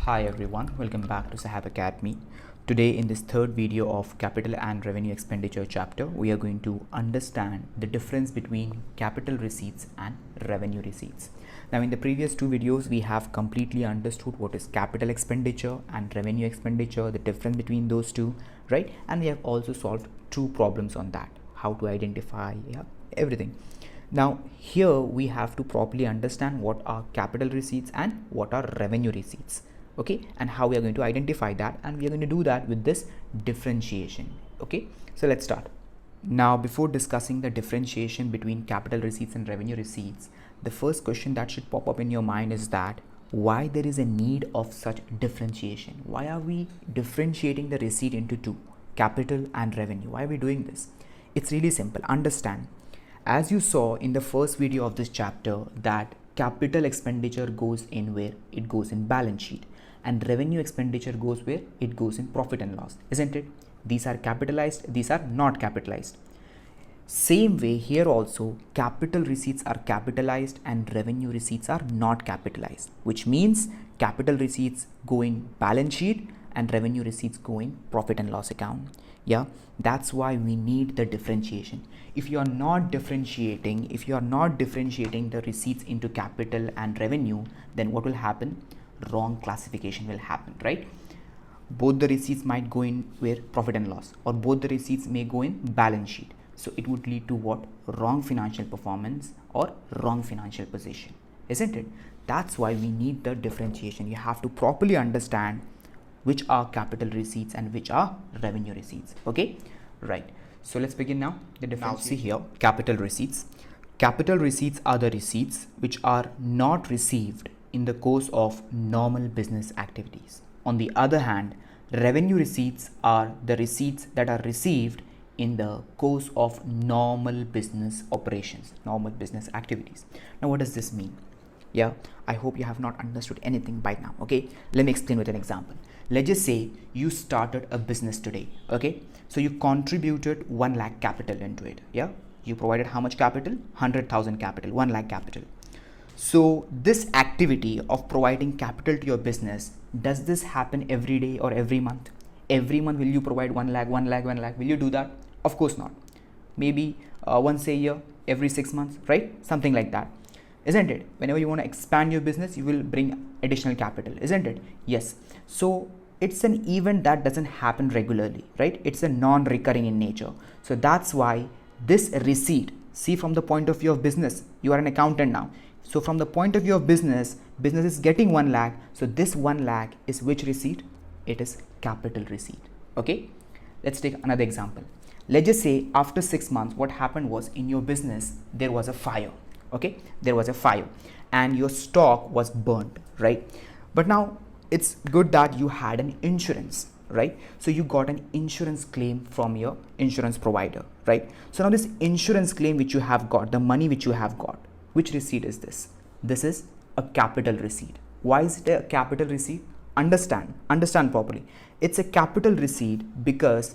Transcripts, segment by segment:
Hi everyone, welcome back to Saheb Academy. Today in this third video of capital and revenue expenditure chapter, we are going to understand the difference between capital receipts and revenue receipts. Now in the previous two videos, we have completely understood what is capital expenditure and revenue expenditure, the difference between those two, right? And we have also solved two problems on that, how to identify, everything. Now here we have to properly understand what are capital receipts and what are revenue receipts, okay, and how we are going to identify that, and we are going to do that with this differentiation. Okay, so let's start. Now before discussing the differentiation between capital receipts and revenue receipts, the first question that should pop up in your mind is that why there is a need of such differentiation. Why are we differentiating the receipt into two, capital and revenue? Why are we doing this? It's really simple. Understand, as you saw in the first video of this chapter, that capital expenditure goes in where it goes in balance sheet, and revenue expenditure goes where it goes in profit and loss, isn't it? These are capitalized, these are not capitalized. Same way here also, capital receipts are capitalized and revenue receipts are not capitalized, which means capital receipts go in balance sheet and revenue receipts go in profit and loss account. Yeah, that's why we need the differentiation. If you are not differentiating the receipts into capital and revenue, then what will happen? Wrong classification will happen, right? Both the receipts might go in where profit and loss, or both the receipts may go in balance sheet. So it would lead to what? Wrong financial performance or wrong financial position, isn't it? That's why we need the differentiation. You have to properly understand which are capital receipts and which are revenue receipts. Okay, right. So let's begin now. Now see here, capital receipts. Capital receipts are the receipts which are not received in the course of normal business activities. On the other hand, revenue receipts are the receipts that are received in the course of normal business operations, normal business activities. Now what does this mean? Yeah, I hope you have not understood anything by now. Okay, let me explain with an example. Let's just say you started a business today. Okay, so you contributed 1 lakh capital into it. Yeah, you provided how much capital? 100,000 capital, 1 lakh capital. So this activity of providing capital to your business, does this happen every day or every month? Every month will you provide 1 lakh, 1 lakh, 1 lakh? Will you do that? Of course not. Maybe once a year, every 6 months, right? Something like that, isn't it? Whenever you want to expand your business, you will bring additional capital, isn't it? Yes. So it's an event that doesn't happen regularly, right? It's a non-recurring in nature. So that's why this receipt, see, from the point of view of business, you are an accountant now. So from the point of view of business is getting 1 lakh. So this 1 lakh is which receipt? It is capital receipt. Okay, let's take another example. Let's just say after 6 months, what happened was in your business, there was a fire. Okay, there was a fire and your stock was burnt, right? But now it's good that you had an insurance, right? So you got an insurance claim from your insurance provider, right? So now this insurance claim which you have got, the money which you have got, which receipt is this? This is a capital receipt. Why is it a capital receipt? Understand properly. It's a capital receipt because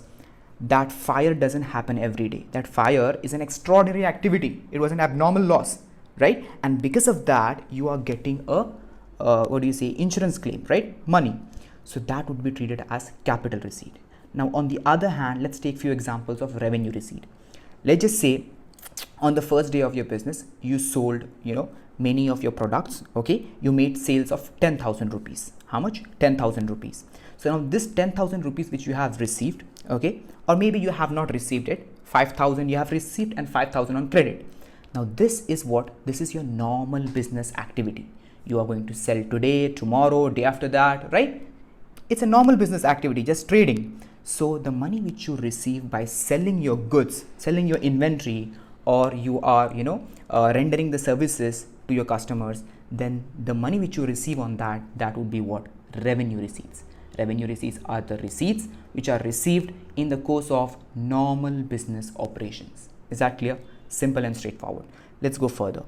that fire doesn't happen every day. That fire is an extraordinary activity. It was an abnormal loss, right? And because of that, you are getting a insurance claim, right? Money. So that would be treated as capital receipt. Now on the other hand, let's take few examples of revenue receipt. Let's just say on the first day of your business, you sold, many of your products. Okay, you made sales of 10,000 rupees. How much? 10,000 rupees. So now this 10,000 rupees which you have received, okay, or maybe you have not received it, 5,000 you have received and 5,000 on credit. Now this is what? This is your normal business activity. You are going to sell today, tomorrow, day after that, right? It's a normal business activity, just trading. So the money which you receive by selling your goods, selling your inventory, or you are, rendering the services to your customers, then the money which you receive on that would be what? Revenue receipts. Revenue receipts are the receipts which are received in the course of normal business operations. Is that clear? Simple and straightforward. Let's go further.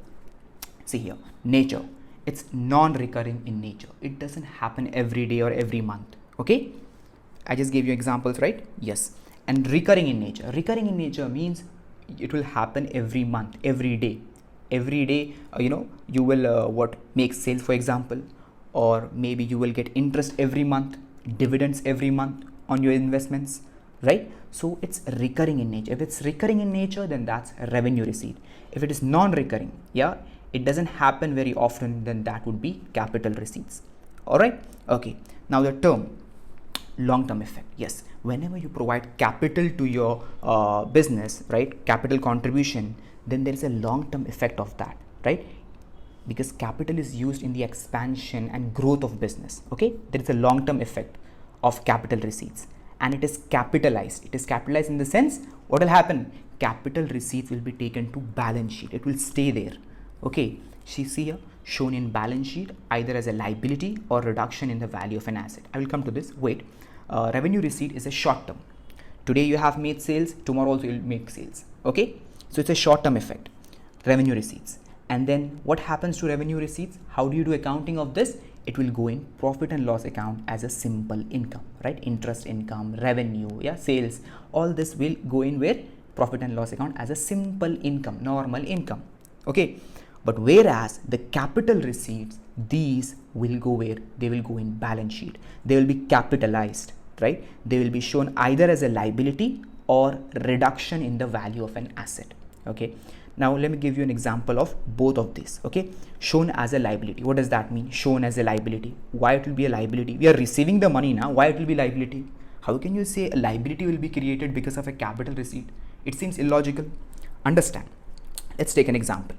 See here, nature. It's non-recurring in nature. It doesn't happen every day or every month. Okay, I just gave you examples, right? Yes. And recurring in nature. Recurring in nature means it will happen every month, every day. You will make sales, for example, or maybe you will get interest every month, dividends every month on your investments, right? So it's recurring in nature. If it's recurring in nature, then that's a revenue receipt. If it is non-recurring, yeah, it doesn't happen very often, then that would be capital receipts. All right. Okay. Now the term long-term effect. Yes, whenever you provide capital to your business, right, capital contribution, then there is a long-term effect of that, right? Because capital is used in the expansion and growth of business. Okay, there is a long-term effect of capital receipts, and it is capitalized. It is capitalized in the sense, what will happen? Capital receipts will be taken to balance sheet. It will stay there. Okay, see here, shown in balance sheet either as a liability or reduction in the value of an asset. I will come to this. Wait, revenue receipt is a short term. Today you have made sales, tomorrow also you will make sales. Okay, so it's a short term effect, revenue receipts. And then what happens to revenue receipts? How do you do accounting of this? It will go in profit and loss account as a simple income, right? Interest income, revenue, yeah, sales, all this will go in where? Profit and loss account as a simple income, normal income. Okay, but whereas the capital receipts, these will go where? They will go in balance sheet. They will be capitalized, right? They will be shown either as a liability or reduction in the value of an asset. Okay, now let me give you an example of both of these. Okay, shown as a liability. What does that mean? Shown as a liability. Why it will be a liability? We are receiving the money now. Why it will be liability? How can you say a liability will be created because of a capital receipt? It seems illogical. Understand. Let's take an example.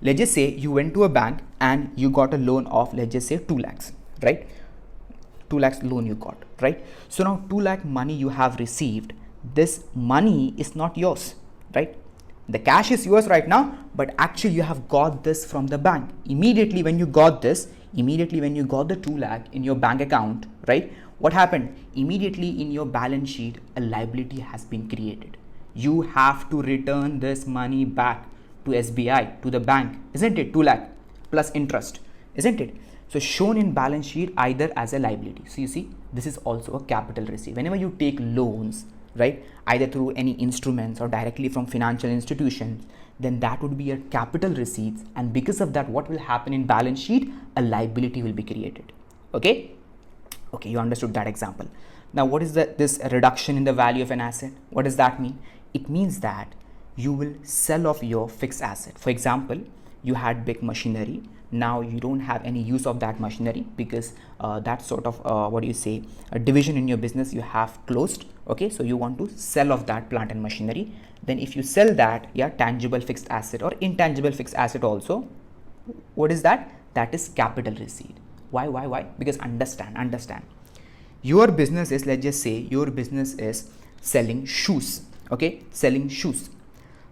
Let's just say you went to a bank and you got a loan of, let's just say 2 lakhs, right? 2 lakhs loan you got, right? So now 2 lakh money you have received. This money is not yours, right? The cash is yours right now, but actually you have got this from the bank. Immediately when you got this, immediately when you got the 2 lakh in your bank account, right? What happened? Immediately in your balance sheet, a liability has been created. You have to return this money back to SBI, to the bank, isn't it? 2 lakh plus interest, isn't it? So shown in balance sheet either as a liability. So you see, this is also a capital receipt. Whenever you take loans, right, either through any instruments or directly from financial institutions, then that would be a capital receipts, and because of that, what will happen in balance sheet? A liability will be created. Okay, okay, you understood that example. Now what is this reduction in the value of an asset? What does that mean? It means that you will sell off your fixed asset. For example, you had big machinery. Now you don't have any use of that machinery because that sort of a division in your business you have closed. Okay, so you want to sell off that plant and machinery. Then if you sell that, yeah, tangible fixed asset or intangible fixed asset also, what is that? That is capital receipt. Why? Because understand. Your business is, let's just say your business is selling shoes. Okay, selling shoes.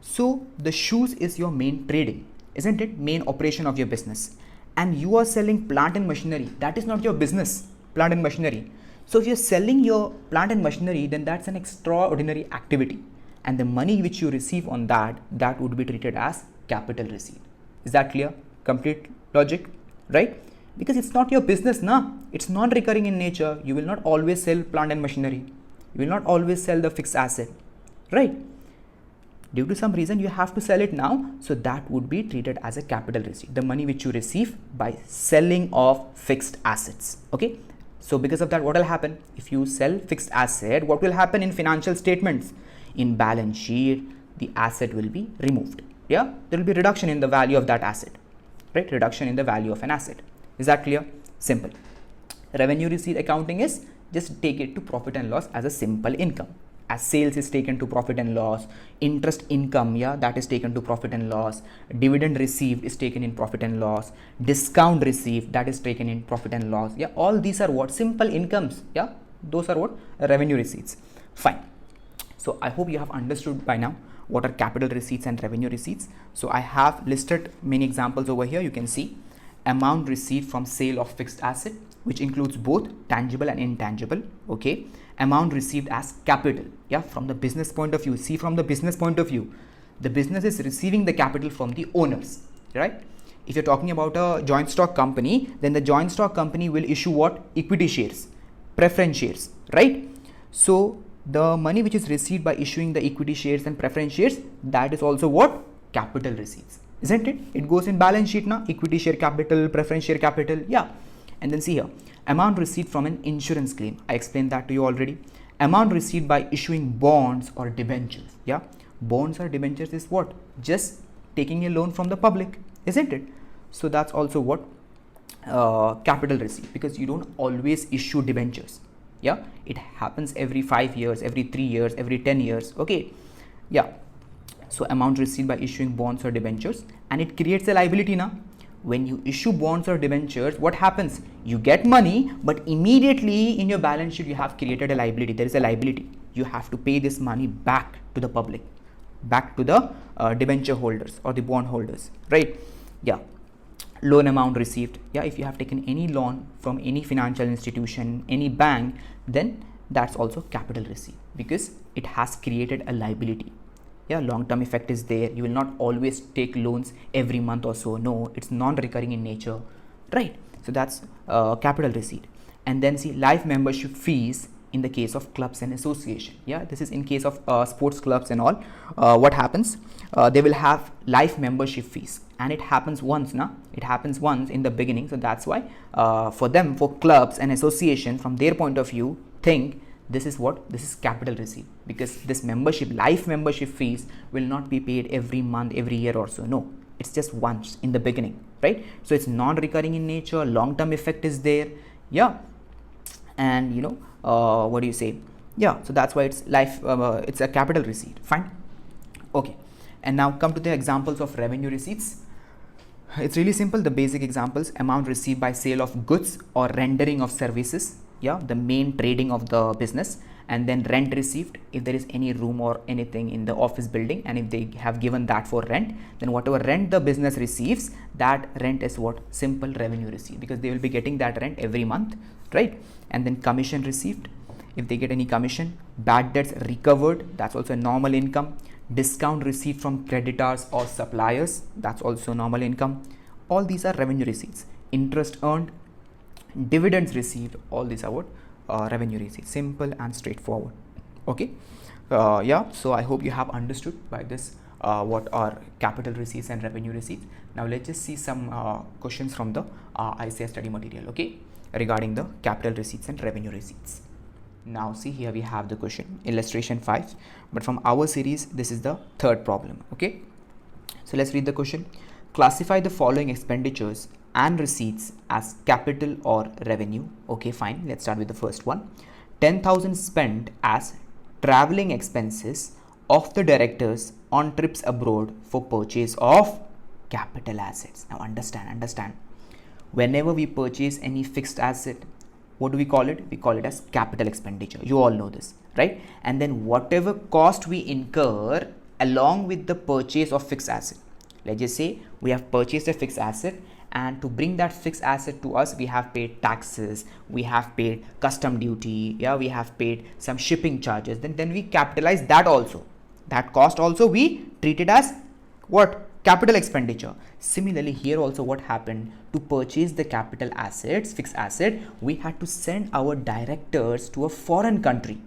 So the shoes is your main trading, isn't it? Main operation of your business. And you are selling plant and machinery. That is not your business, plant and machinery. So if you're selling your plant and machinery, then that's an extraordinary activity. And the money which you receive on that would be treated as capital receipt. Is that clear? Complete logic, right? Because it's not your business, na? It's non-recurring in nature. You will not always sell plant and machinery. You will not always sell the fixed asset, right? Due to some reason you have to sell it now, so that would be treated as a capital receipt, the money which you receive by selling of fixed assets. Okay, so because of that, what will happen? If you sell fixed asset, what will happen in financial statements? In balance sheet, the asset will be removed. Yeah, there will be reduction in the value of that asset, right? Reduction in the value of an asset. Is that clear? Simple. Revenue receipt accounting is just take it to profit and loss as a simple income. As sales is taken to profit and loss, interest income, yeah, that is taken to profit and loss, dividend received is taken in profit and loss, discount received, that is taken in profit and loss. Yeah, all these are what? Simple incomes. Yeah, those are what? Revenue receipts. Fine. So I hope you have understood by now what are capital receipts and revenue receipts. So I have listed many examples over here. You can see amount received from sale of fixed asset, which includes both tangible and intangible. Okay, amount received as capital. Yeah, from the business point of view, see, from the business point of view, the business is receiving the capital from the owners, right? If you're talking about a joint stock company, then the joint stock company will issue what? Equity shares, preference shares, right? So the money which is received by issuing the equity shares and preference shares, that is also what? Capital receipts, isn't it? It goes in balance sheet now, equity share capital, preference share capital. Yeah, And then see here, amount received from an insurance claim. I explained that to you already. Amount received by issuing bonds or debentures. Yeah, bonds or debentures is what? Just taking a loan from the public, isn't it? So that's also what? Capital receipt, because you don't always issue debentures. Yeah, it happens every 5 years, every 3 years, every 10 years. Okay, yeah. So amount received by issuing bonds or debentures, and it creates a liability now. When you issue bonds or debentures, what happens? You get money, but immediately in your balance sheet you have created a liability. There is a liability. You have to pay this money back to the public, back to the debenture holders or the bond holders, right? Yeah. Loan amount received. Yeah, if you have taken any loan from any financial institution, any bank, then that's also capital receipt, because it has created a liability. Yeah, long-term effect is there. You will not always take loans every month or so. No, it's non-recurring in nature, right? So that's capital receipt. And then see, life membership fees in the case of clubs and association. Yeah, this is in case of sports clubs and all. What happens? They will have life membership fees, and it happens once now. It happens once in the beginning. So that's why for them, for clubs and association, from their point of view, think this is what? This is capital receipt, because this membership, life membership fees will not be paid every month, every year or so. No, it's just once in the beginning, right? So it's non-recurring in nature. Long-term effect is there. Yeah. And you know, what do you say? Yeah, so that's why it's life, it's a capital receipt. Fine. Okay. And now come to the examples of revenue receipts. It's really simple. The basic examples: amount received by sale of goods or rendering of services. Yeah, the main trading of the business. And then rent received, if there is any room or anything in the office building, and if they have given that for rent, then whatever rent the business receives, that rent is what? Simple revenue receipt, because they will be getting that rent every month, right? And then commission received, if they get any commission. Bad debts recovered, that's also normal income. Discount received from creditors or suppliers, that's also normal income. All these are revenue receipts. Interest earned, dividends received, all these are what? Revenue receipts. Simple and straightforward. Okay. Yeah, so I hope you have understood by this what are capital receipts and revenue receipts. Now let's just see some questions from the ICS study material, okay, regarding the capital receipts and revenue receipts. Now see, here we have the question, illustration 5, but from our series this is the third problem. Okay, so let's read the question. Classify the following expenditures and receipts as capital or revenue. Okay, fine, let's start with the first one. 10,000 spent as traveling expenses of the directors on trips abroad for purchase of capital assets. Now understand, whenever we purchase any fixed asset, what do we call it? We call it as capital expenditure. You all know this, right? And then whatever cost we incur along with the purchase of fixed asset. Let's just say we have purchased a fixed asset, and to bring that fixed asset to us, we have paid taxes, we have paid custom duty, yeah, we have paid some shipping charges. Then we capitalize that also. That cost also we treat it as what? Capital expenditure. Similarly, here also what happened? To purchase the capital assets, fixed asset, we had to send our directors to a foreign country.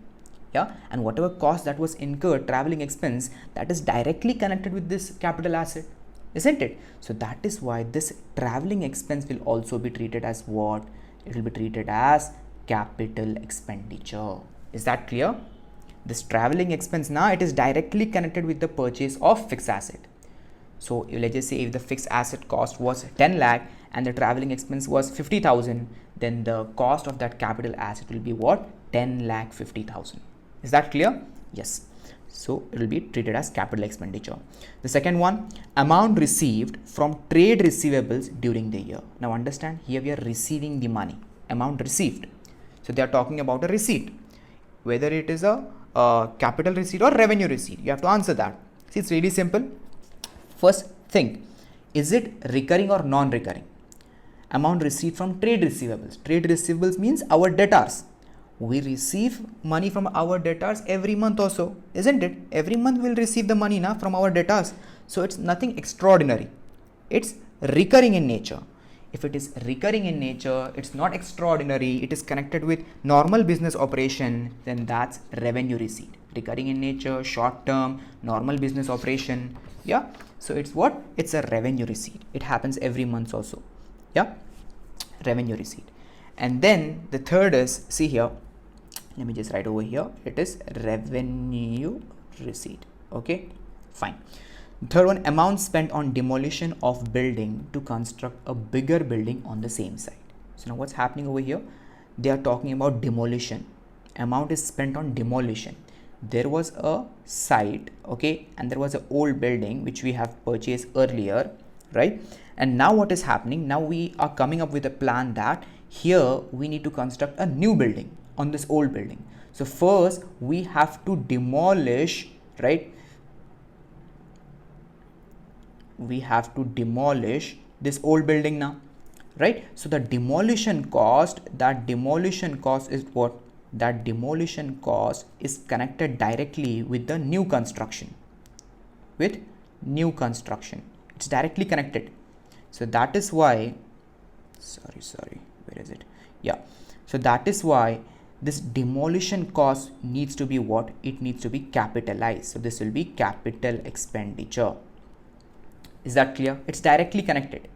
Yeah, and whatever cost that was incurred, traveling expense, that is directly connected with this capital asset, isn't it? So that is why this traveling expense will also be treated as what? It will be treated as capital expenditure. Is that clear? This traveling expense now, it is directly connected with the purchase of fixed asset. So let's just say if the fixed asset cost was 10 lakh and the traveling expense was 50,000, then the cost of that capital asset will be what? 10 lakh 50,000. Is that clear? Yes. So it will be treated as capital expenditure. The second one, amount received from trade receivables during the year. Now understand, here we are receiving the money, amount received. So they are talking about a receipt, whether it is a capital receipt or revenue receipt. You have to answer that. See, it's really simple. First, think, is it recurring or non-recurring? Amount received from trade receivables. Trade receivables means our debtors. We receive money from our debtors every month also, isn't it? Every month we'll receive the money now from our debtors. So it's nothing extraordinary. It's recurring in nature. If it is recurring in nature, it's not extraordinary, it is connected with normal business operation, then that's revenue receipt. Recurring in nature, short term, normal business operation. Yeah. So it's what? It's a revenue receipt. It happens every month also. Yeah. Revenue receipt. And then the third is, see here, let me just write over here, it is revenue receipt. Okay, fine. Third one, amount spent on demolition of building to construct a bigger building on the same site. So now what's happening over here? They are talking about demolition. Amount is spent on demolition. There was a site, okay, and there was an old building which we have purchased earlier, right? And now what is happening? Now we are coming up with a plan that here we need to construct a new building on this old building. So first we have to demolish, right? We have to demolish this old building now, right? So the demolition cost, that demolition cost is what? That demolition cost is connected directly with the new construction. With new construction, it's directly connected. So that is why, sorry, where is it? Yeah, so that is why this demolition cost needs to be what? It needs to be capitalized. So this will be capital expenditure. Is that clear? It's directly connected.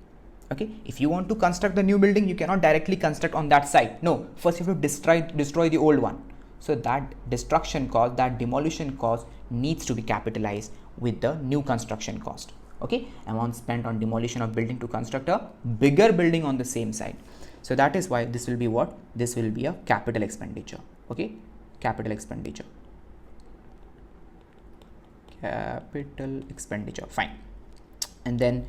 Okay, if you want to construct the new building, you cannot directly construct on that site. No, first you have to destroy the old one. So that destruction cost, that demolition cost needs to be capitalized with the new construction cost. Okay, amount spent on demolition of building to construct a bigger building on the same site. So that is why this will be what? This will be a capital expenditure. Okay, capital expenditure. Capital expenditure, fine. And then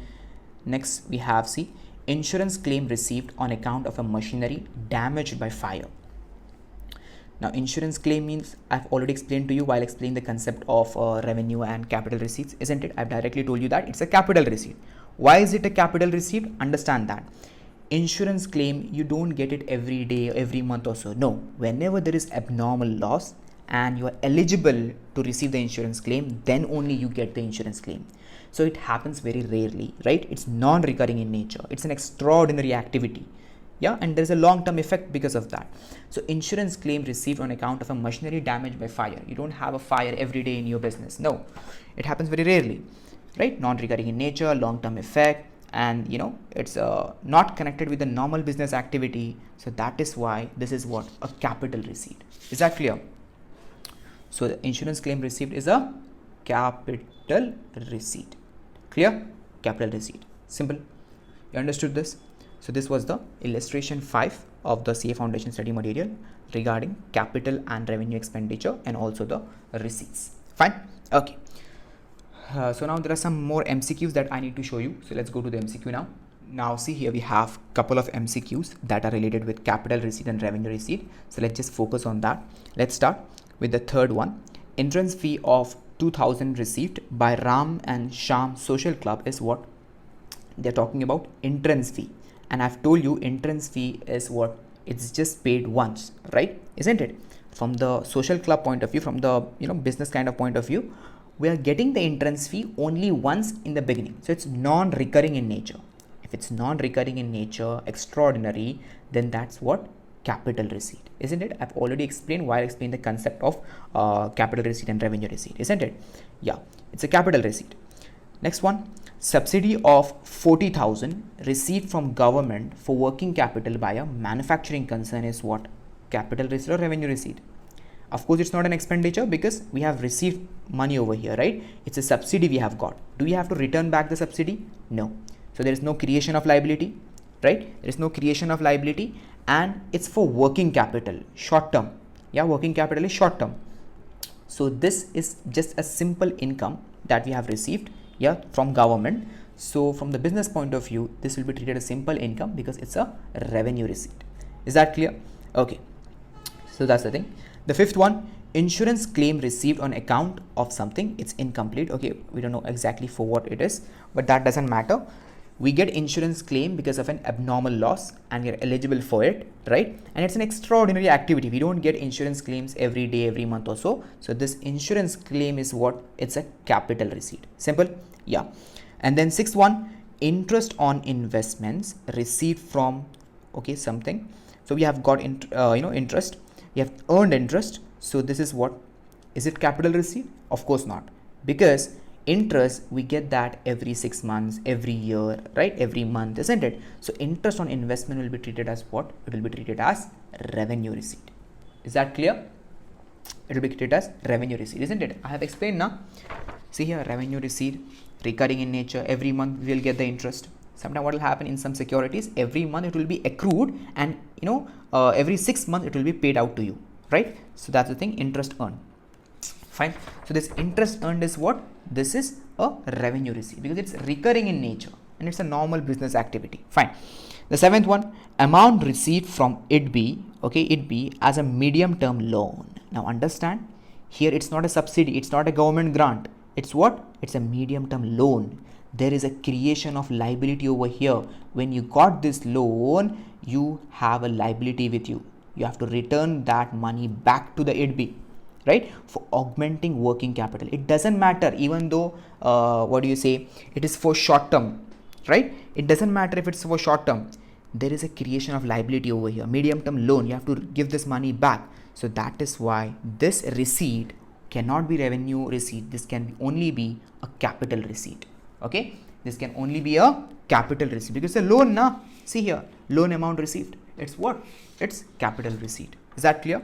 next we have, see, insurance claim received on account of a machinery damaged by fire. Now insurance claim means, I've already explained to you while explaining the concept of revenue and capital receipts, isn't it? I've directly told you that it's a capital receipt. Why is it a capital receipt? Understand that. Insurance claim, you don't get it every day, every month or so. No, whenever there is abnormal loss and you are eligible to receive the insurance claim, then only you get the insurance claim. So it happens very rarely, right? It's non-recurring in nature. It's an extraordinary activity. Yeah, and there's a long-term effect because of that. So insurance claim received on account of a machinery damaged by fire. You don't have a fire every day in your business. No, it happens very rarely, right? Non-recurring in nature, long-term effect, and you know, it's not connected with the normal business activity. So that is why this is what? A capital receipt. Is that clear? So the insurance claim received is a capital receipt. Clear? Capital receipt. Simple. You understood this? So this was the illustration 5 of the CA Foundation study material regarding capital and revenue expenditure and also the receipts. Fine? Okay. So now there are some more MCQs that I need to show you. So let's go to the MCQ now. Now see here we have couple of MCQs that are related with capital receipt and revenue receipt. So let's just focus on that. Let's start with the third one. Entrance fee of 2000 received by Ram and Sham Social Club is what? They're talking about entrance fee. And I've told you entrance fee is what? It's just paid once, right? Isn't it? From the social club point of view, from the business kind of point of view, we are getting the entrance fee only once in the beginning. So it's non-recurring in nature. If it's non-recurring in nature, extraordinary, then that's what? Capital receipt, isn't it? I've already explained while explaining the concept of capital receipt and revenue receipt, isn't it? Yeah, it's a capital receipt. Next one, subsidy of 40,000 received from government for working capital by a manufacturing concern is what? Capital receipt or revenue receipt? Of course, it's not an expenditure because we have received money over here, right? It's a subsidy we have got. Do we have to return back the subsidy? No. So there is no creation of liability, right? There is no creation of liability, and it's for working capital, short term. Yeah, working capital is short term. So this is just a simple income that we have received, yeah, from government. So from the business point of view, this will be treated as simple income because it's a revenue receipt. Is that clear? Okay. So that's the thing. The fifth one, insurance claim received on account of something. It's incomplete. Okay, we don't know exactly for what it is, but that doesn't matter. We get insurance claim because of an abnormal loss and you're eligible for it, right? And it's an extraordinary activity. We don't get insurance claims every day, every month or so. So this insurance claim is what? It's a capital receipt. Simple? Yeah. And then sixth one, interest on investments received from, okay, something. So we have got interest. We have earned interest. So this is what? Is it capital receipt? Of course not, because Interest, we get that every 6 months, every year, right? Every month, isn't it? So interest on investment will be treated as what? It will be treated as revenue receipt. Is that clear? It will be treated as revenue receipt, isn't it? I have explained now. See here, revenue receipt, recurring in nature. Every month we will get the interest. Sometimes what will happen in some securities, every month it will be accrued, and every 6 months it will be paid out to you, right? So that's the thing, interest earned. Fine. So this interest earned is what? This is a revenue receipt because it's recurring in nature and it's a normal business activity. Fine. The seventh one, amount received from it as a medium term loan. Now understand, here it's not a subsidy, it's not a government grant. It's what? It's a medium term loan. There is a creation of liability over here. When you got this loan, you have a liability with you. You have to return that money back to the IDB, right? For augmenting working capital. It doesn't matter, even though it is for short term, right? It doesn't matter if it's for short term. There is a creation of liability over here. Medium term loan, you have to give this money back. So that is why this receipt cannot be revenue receipt. This can only be a capital receipt. Okay, this can only be a capital receipt because it's a loan now. See here, loan amount received. It's what? It's capital receipt. Is that clear?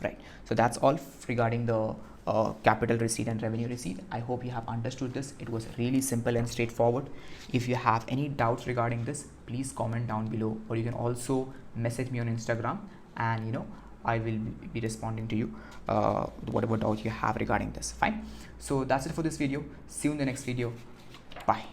Right. So that's all regarding the capital receipt and revenue receipt. I hope you have understood this. It was really simple and straightforward. If you have any doubts regarding this, please comment down below, or you can also message me on Instagram, and I will be responding to you whatever doubt you have regarding this. Fine. So that's it for this video. See you in the next video. Bye.